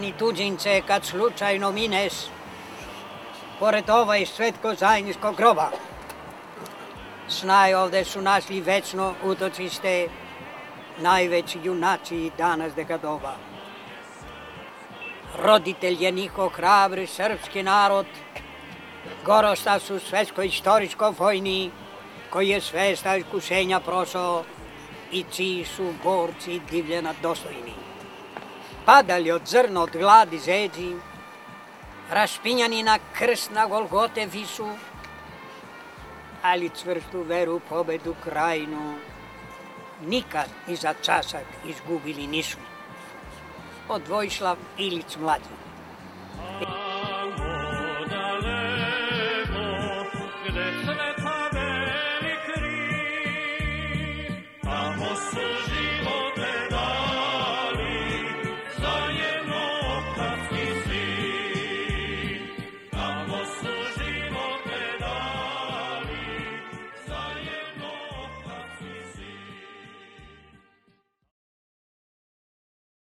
Stefani tuđince, kad slučajno mineš pored ovaj svetko zajedničkog groba. Znaj, ovde su našli večno utočište najveći junaci danas deka doba. Roditelj je njihov hrabri srpski narod, gorosta su svetsko-istorijsko-vojni, koji je svesta iskušenja prošao i čiji su borci divljena dostojni. Padali od zrna od gladi zeđi, raspinjani na krst na Golgote visu, ali čvrstu veru pobedu krajnu nikad ni za časak izgubili nisu. Od Vojislav Ilić mlađi.